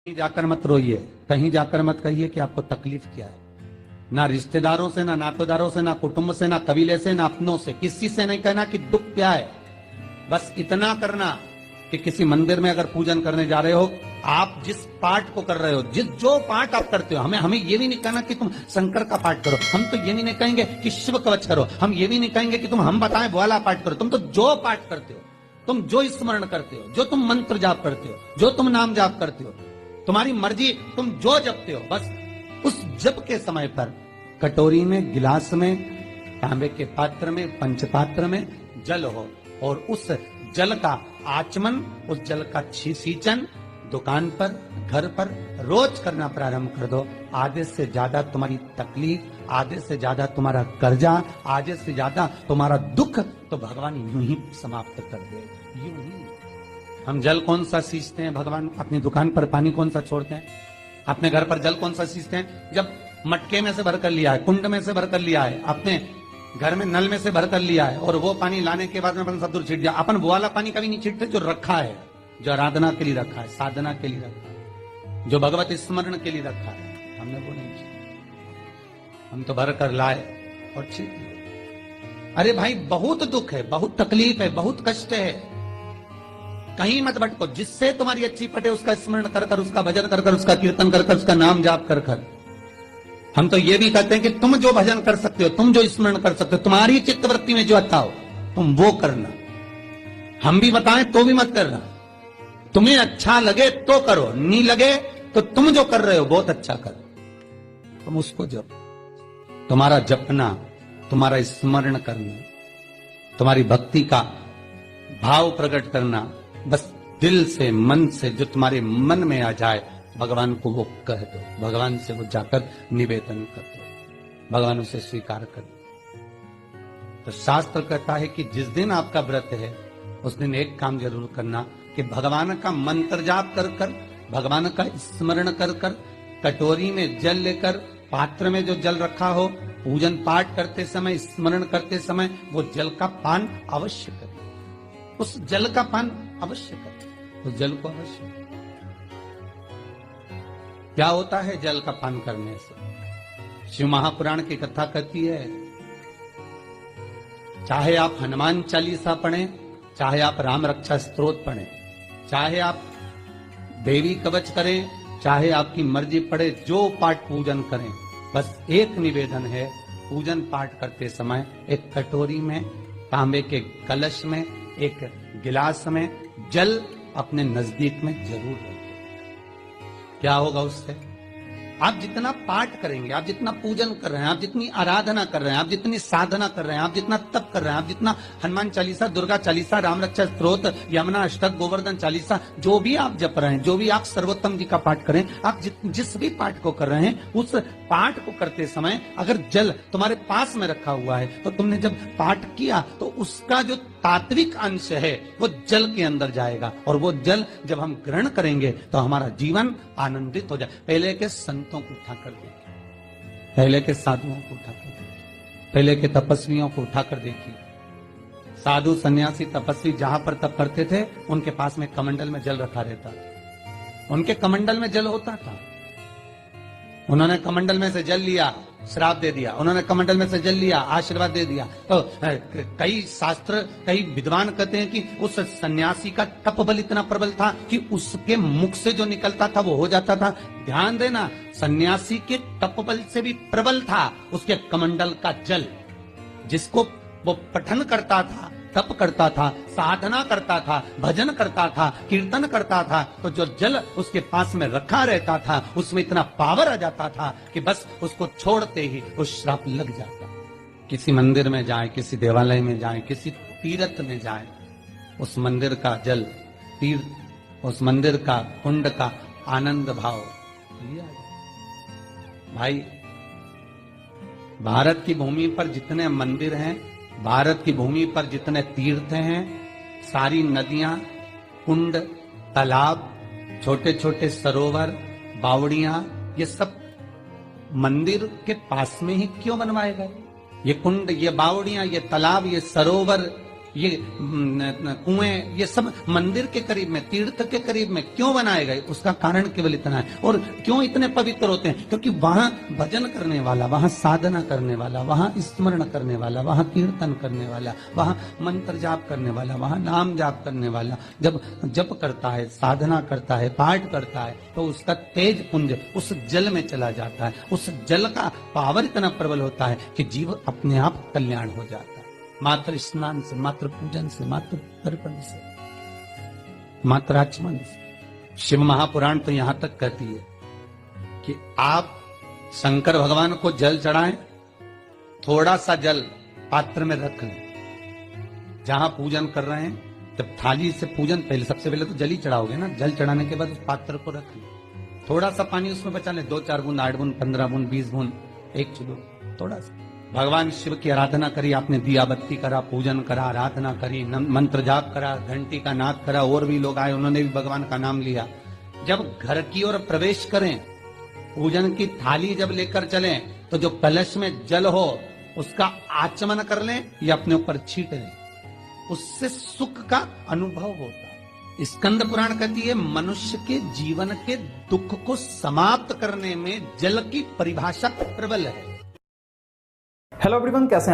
कहीं जाकर मत रोइए, कहीं जाकर मत कहिए कि आपको तकलीफ क्या है। ना रिश्तेदारों से, ना नातेदारों से, ना कुटुंब से, ना कबीले से, ना अपनों से, किसी से नहीं कहना कि दुख क्या है। बस इतना करना कि किसी मंदिर में अगर पूजन करने जा रहे हो, आप जिस पाठ को कर रहे हो, जो पाठ आप करते हो, हमें ये भी नहीं कहना कि तुम शंकर का पाठ करो, हम तो ये भी नहीं कहेंगे कि शिव कवच करो, हम ये भी नहीं कहेंगे कि तुम हम बताएं वाला पाठ करो। तुम तो जो पाठ करते हो, तुम जो स्मरण करते हो, जो तुम मंत्र जाप करते हो, जो तुम नाम जाप करते हो, तुम्हारी मर्जी, तुम जो जपते हो, बस उस जप के समय पर कटोरी में, गिलास में, तांबे के पात्र में, पंचपात्र में जल हो और उस जल का आचमन, उस जल का सींचन दुकान पर, घर पर रोज करना प्रारंभ कर दो। आधे से ज्यादा तुम्हारी तकलीफ, आधे से ज्यादा तुम्हारा कर्जा, आधे से ज्यादा तुम्हारा दुख तो भगवान यूं ही समाप्त कर दे। यूं ही हम जल कौन सा सींचते हैं भगवान? अपनी दुकान पर पानी कौन सा छोड़ते हैं? अपने घर पर जल कौन सा सींचते हैं? जब मटके में से भर कर लिया है, कुंड में से भर कर लिया है, अपने घर में नल में से भर कर लिया है और वो पानी लाने के बाद में अपन सब दूर छिट दिया। अपन वो वाला पानी कभी नहीं छिटते जो रखा है, जो आराधना के लिए रखा है, साधना के लिए रखा है, जो भगवत स्मरण के लिए रखा है, हमने वो नहीं छिटा। हम तो भर कर लाए और छिट दिए। अरे भाई, बहुत दुख है, बहुत तकलीफ है, बहुत कष्ट है, कहीं मत भटको। जिससे तुम्हारी अच्छी पटे उसका स्मरण कर कर, उसका भजन कर कर, उसका कीर्तन कर कर, उसका नाम जाप कर कर। हम तो ये भी कहते हैं कि तुम जो भजन कर सकते हो, तुम जो स्मरण कर सकते हो, तुम्हारी चित्तवृत्ति में जो अच्छा हो तुम वो करना। हम भी बताएं तो भी मत करना। तुम्हें अच्छा लगे तो करो, नहीं लगे तो तुम जो कर रहे हो बहुत अच्छा करो, तुम उसको जप। तुम्हारा जपना, तुम्हारा स्मरण करना, तुम्हारी भक्ति का भाव प्रकट करना, बस दिल से, मन से, जो तुम्हारे मन में आ जाए भगवान को वो कह दो, भगवान से वो जाकर निवेदन कर दो, भगवान उसे स्वीकार कर दो। तो शास्त्र कहता है कि जिस दिन आपका व्रत है उस दिन एक काम जरूर करना कि भगवान का मंत्र जाप कर कर, भगवान का स्मरण कर कर, कटोरी में जल लेकर, पात्र में जो जल रखा हो, पूजन पाठ करते समय, स्मरण करते समय वो जल का पान अवश्य करें। उस जल का पान अवश्य करें, उस जल को अवश्य। क्या होता है जल का पान करने से? शिव महापुराण की कथा कहती है, चाहे आप हनुमान चालीसा पढ़ें, चाहे आप राम रक्षा स्तोत्र पढ़ें, चाहे आप देवी कवच करें, चाहे आपकी मर्जी पड़े, जो पाठ पूजन करें, बस एक निवेदन है, पूजन पाठ करते समय एक कटोरी में, तांबे के कलश में, एक गिलास में जल अपने नजदीक में जरूर रखें। क्या होगा उससे? आप जितना पाठ करेंगे, आप जितना पूजन कर रहे हैं, आप जितनी आराधना कर रहे हैं, आप जितनी साधना कर रहे हैं, आप जितना तप कर रहे हैं, आप जितना हनुमान चालीसा, दुर्गा चालीसा, राम रक्षा स्तोत्र, यमुना अष्टक, गोवर्धन चालीसा, जो भी आप जप रहे हैं, जो भी आप सर्वोत्तम जी का पाठ करें, आप जिस भी पाठ को कर रहे हैं, उस पाठ को करते समय अगर जल तुम्हारे पास में रखा हुआ है तो तुमने जब पाठ किया तो उसका जो तात्विक अंश है वो जल के अंदर जाएगा और वो जल जब हम ग्रहण करेंगे तो हमारा जीवन आनंदित हो जाए। पहले के संतों को उठाकर देखिए, पहले के साधुओं को उठाकर देखिए, पहले के तपस्वियों को उठाकर देखिए। साधु, सन्यासी, तपस्वी जहां पर तप करते थे उनके पास में कमंडल में जल रखा रहता था, उनके कमंडल में जल होता था। उन्होंने कमंडल में से जल लिया, श्राप दे दिया, उन्होंने कमंडल में से जल लिया, आशीर्वाद दे दिया। तो कई शास्त्र, कई विद्वान कहते हैं कि उस सन्यासी का तप बल इतना प्रबल था कि उसके मुख से जो निकलता था वो हो जाता था। ध्यान देना, सन्यासी के तप बल से भी प्रबल था उसके कमंडल का जल, जिसको वो पठन करता था, तप करता था, साधना करता था, भजन करता था, कीर्तन करता था, तो जो जल उसके पास में रखा रहता था उसमें इतना पावर आ जाता था कि बस उसको छोड़ते ही वो श्राप लग जाता। किसी मंदिर में जाए, किसी देवालय में जाए, किसी तीर्थ में जाए, उस मंदिर का जल, तीर्थ, उस मंदिर का कुंड का आनंद भाव लिया जाए। भाई, भारत की भूमि पर जितने मंदिर हैं, भारत की भूमि पर जितने तीर्थ हैं, सारी नदियां, कुंड, तालाब, छोटे छोटे सरोवर, बावड़ियां, ये सब मंदिर के पास में ही क्यों बनवाए गए? ये कुंड, ये बावड़ियां, ये तालाब, ये सरोवर, ये कुएं, ये सब मंदिर के करीब में, तीर्थ के करीब में क्यों बनाए गए? उसका कारण केवल इतना है। और क्यों इतने पवित्र होते हैं? क्योंकि वहां भजन करने वाला, वहां साधना करने वाला, वहां स्मरण करने वाला, वहां कीर्तन करने वाला, वहां मंत्र जाप करने वाला, वहां नाम जाप करने वाला जब जप करता है, साधना करता है, पाठ करता है, तो उसका तेज पुंज उस जल में चला जाता है। उस जल का पावर इतना प्रबल होता है कि जीव अपने आप कल्याण हो जाता है। मात्र स्नान से, मात्र पूजन से, मात्र तर्पण से, मात्र आचमन से। शिव महापुराण तो यहां तक कहती है कि आप शंकर भगवान को जल चढ़ाएं, थोड़ा सा जल पात्र में रख लें। जहां पूजन कर रहे हैं, जब थाली से पूजन, पहले सबसे पहले तो जल ही चढ़ाओगे ना, जल चढ़ाने के बाद उस पात्र को रख लें, थोड़ा सा पानी उसमें बचा लें, 2-4 बूंद, 8 बूंद, 15 बूंद, 20 बूंद, 1 चुलो, थोड़ा सा। भगवान शिव की आराधना करी आपने, दिया बत्ती करा, पूजन करा, आराधना करी, मंत्र जाप करा, घंटी का नाद करा, और भी लोग आए, उन्होंने भी भगवान का नाम लिया। जब घर की ओर प्रवेश करें, पूजन की थाली जब लेकर चलें, तो जो कलश में जल हो उसका आचमन कर लें या अपने ऊपर छीट लें, उससे सुख का अनुभव होता है। स्कंद पुराण कहती है मनुष्य के जीवन के दुख को समाप्त करने में जल की परिभाषा प्रबल है। हेलो एवरीवन, कैसे हैं